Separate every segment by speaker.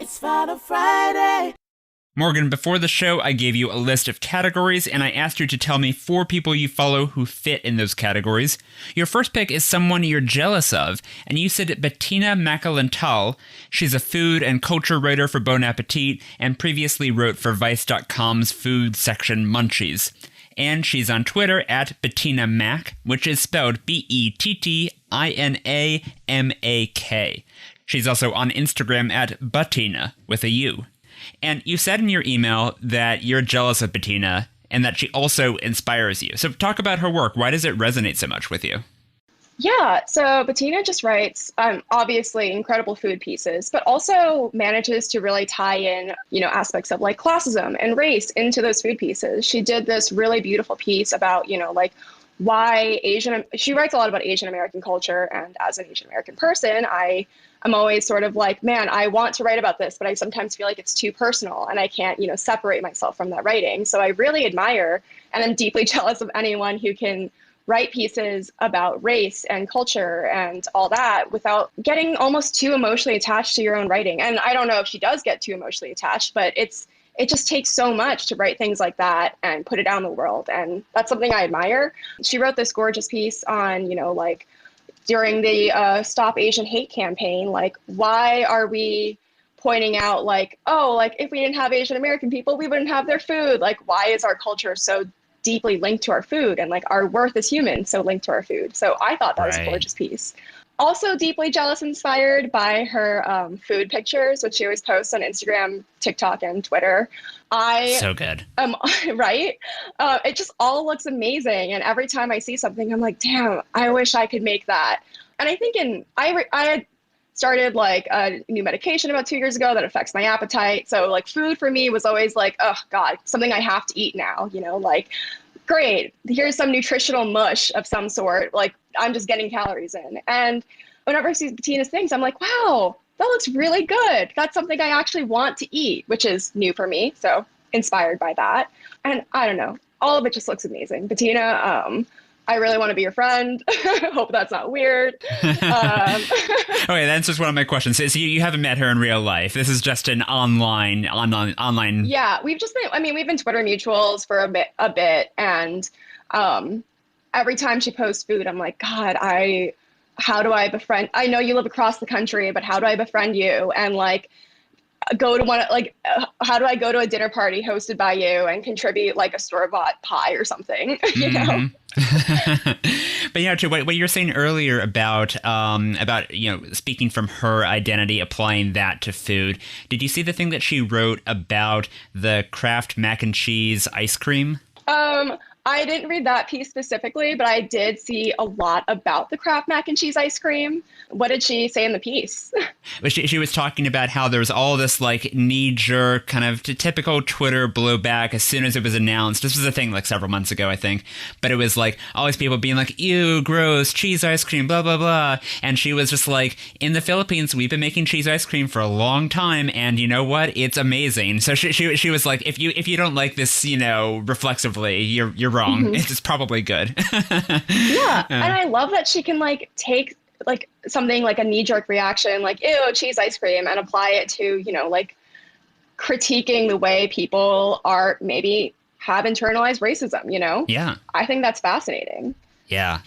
Speaker 1: It's Final Friday.
Speaker 2: Morgan, before the show, I gave you a list of categories, and I asked you to tell me 4 people you follow who fit in those categories. Your first pick is someone you're jealous of, and you said Bettina Makalintal. She's a food and culture writer for Bon Appetit, and previously wrote for Vice.com's food section Munchies. And she's on Twitter at Bettina Mac, which is spelled Bettinamamak. She's also on Instagram at Bettina with a U. And you said in your email that you're jealous of Bettina and that she also inspires you. So talk about her work. Why does it resonate so much with you?
Speaker 3: Yeah, so Bettina just writes obviously incredible food pieces, but also manages to really tie in, aspects of like classism and race into those food pieces. She did this really beautiful piece about, why she writes a lot about Asian American culture. And as an Asian American person, I'm always sort of like, man, I want to write about this, but I sometimes feel like it's too personal and I can't, separate myself from that writing. So I really admire and I'm deeply jealous of anyone who can write pieces about race and culture and all that without getting almost too emotionally attached to your own writing. And I don't know if she does get too emotionally attached, but it just takes so much to write things like that and put it out in the world. And that's something I admire. She wrote this gorgeous piece on, during the Stop Asian Hate campaign, why are we pointing out if we didn't have Asian American people, we wouldn't have their food. Why is our culture so deeply linked to our food and our worth as humans so linked to our food? So I thought that was a gorgeous piece. Also deeply jealous, inspired by her food pictures, which she always posts on Instagram, TikTok, and Twitter.
Speaker 2: So good.
Speaker 3: Right? It just all looks amazing. And every time I see something, I'm like, damn, I wish I could make that. And I think I had started a new medication about 2 years ago that affects my appetite. So food for me was always oh God, something I have to eat now, great, here's some nutritional mush of some sort. I'm just getting calories in. And whenever I see Bettina's things, I'm like, wow, that looks really good. That's something I actually want to eat, which is new for me. So inspired by that. And I don't know, all of it just looks amazing. Bettina, I really want to be your friend. Hope that's not weird.
Speaker 2: Okay, that answers one of my questions. So you haven't met her in real life. This is just an online.
Speaker 3: Yeah, we've been Twitter mutuals for a bit. And every time she posts food, I'm like, God, how do I befriend? I know you live across the country, but how do I befriend you? And how do I go to a dinner party hosted by you and contribute a store-bought pie or something?
Speaker 2: But to what you were saying earlier about speaking from her identity, applying that to food. Did you see the thing that she wrote about the Kraft mac and cheese ice cream?
Speaker 3: I didn't read that piece specifically, but I did see a lot about the Kraft mac and cheese ice cream. What did she say in the piece?
Speaker 2: She was talking about how there was all this knee-jerk kind of typical Twitter blowback as soon as it was announced. This was a thing several months ago, I think. But it was all these people being ew, gross, cheese ice cream, blah, blah, blah. And she was just in the Philippines, we've been making cheese ice cream for a long time. And you know what? It's amazing. So she was like, if you don't like this, reflexively, you're wrong. Mm-hmm. It's probably good.
Speaker 3: Yeah. And I love that she can take something a knee-jerk reaction, ew, cheese ice cream, and apply it to, critiquing the way people are maybe have internalized racism, Yeah. I think that's fascinating.
Speaker 2: Yeah.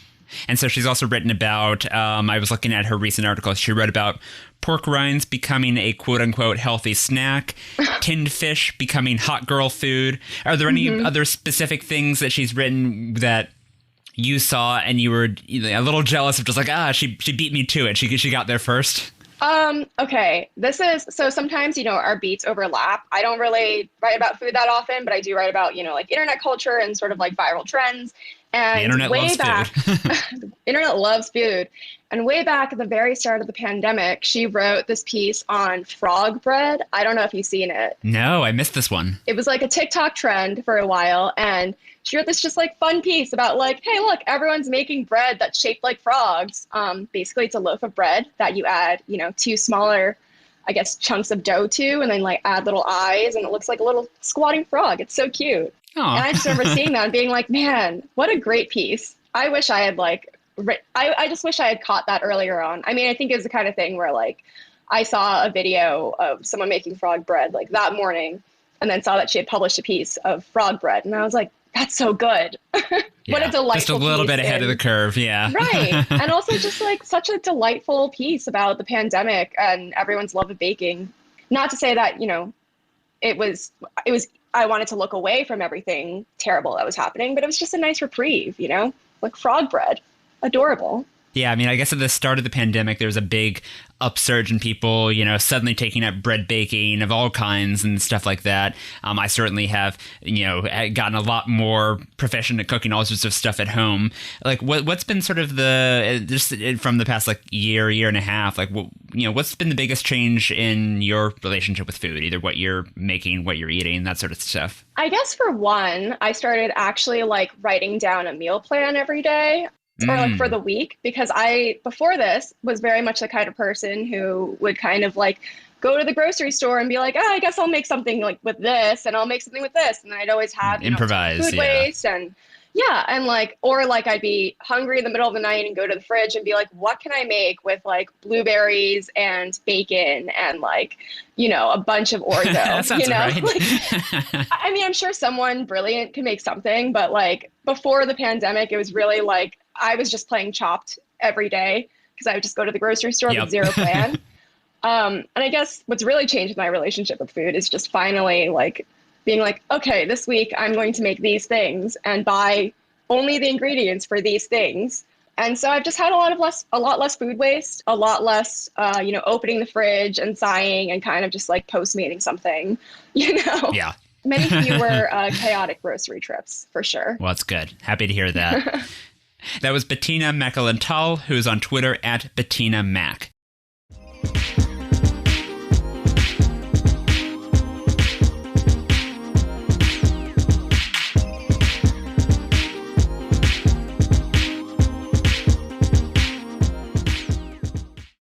Speaker 2: And so she's also written about, I was looking at her recent article, she wrote about pork rinds becoming a quote-unquote healthy snack, tinned fish becoming hot girl food. Are there any other specific things that she's written that you saw and you were a little jealous of, just she beat me to it. She got there first?
Speaker 3: Okay. So sometimes, our beats overlap. I don't really write about food that often, but I do write about, internet culture and sort of viral trends. And
Speaker 2: the internet
Speaker 3: way
Speaker 2: loves
Speaker 3: back,
Speaker 2: food.
Speaker 3: Internet loves food. And way back at the very start of the pandemic, she wrote this piece on frog bread. I don't know if you've seen it.
Speaker 2: No, I missed this one.
Speaker 3: It was a TikTok trend for a while. And she wrote this just fun piece about hey, look, everyone's making bread that's shaped like frogs. Basically, it's a loaf of bread that you add, 2 smaller, I guess, chunks of dough to, and then add little eyes. And it looks like a little squatting frog. It's so cute. Aww. And I just remember seeing that and being man, what a great piece. I wish I had I just wish I had caught that earlier on. I mean, I think it's the kind of thing where I saw a video of someone making frog bread like that morning, and then saw that she had published a piece of frog bread. And I was like, that's so good. What a delightful
Speaker 2: just a little
Speaker 3: piece
Speaker 2: bit ahead of the curve. Yeah.
Speaker 3: Right. And also just like such a delightful piece about the pandemic and everyone's love of baking. Not to say that, I wanted to look away from everything terrible that was happening, but it was just a nice reprieve, like frog bread. Adorable.
Speaker 2: Yeah, I mean, I guess at the start of the pandemic, there was a big upsurge in people, suddenly taking up bread baking of all kinds and stuff like that. I certainly have, gotten a lot more proficient at cooking all sorts of stuff at home. Like, what's been sort of just from the past, like, year and a half, like, what's been the biggest change in your relationship with food, either what you're making, what you're eating, that sort of stuff?
Speaker 3: I guess for one, I started actually, like, writing down a meal plan every day. Or like for the week, because I, before this, was very much the kind of person who would kind of like go to the grocery store and be like, oh, I guess I'll make something like with this and I'll make something with this. And I'd always have
Speaker 2: improvise,
Speaker 3: food waste and like, or like I'd be hungry in the middle of the night and go to the fridge and be like, what can I make with like blueberries and bacon and like, a bunch of orzo,
Speaker 2: that sounds right.
Speaker 3: Like, I mean, I'm sure someone brilliant can make something, but like before the pandemic, it was really like, I was just playing Chopped every day because I would just go to the grocery store with zero plan. And I guess what's really changed my relationship with food is just finally like being like, okay, this week I'm going to make these things and buy only the ingredients for these things. And so I've just had a lot less food waste, a lot less, opening the fridge and sighing and kind of just like Postmating something,
Speaker 2: Yeah.
Speaker 3: Many fewer chaotic grocery trips for sure.
Speaker 2: Well, that's good. Happy to hear that. That was Bettina Makalintal, who's on Twitter at Bettina Mac.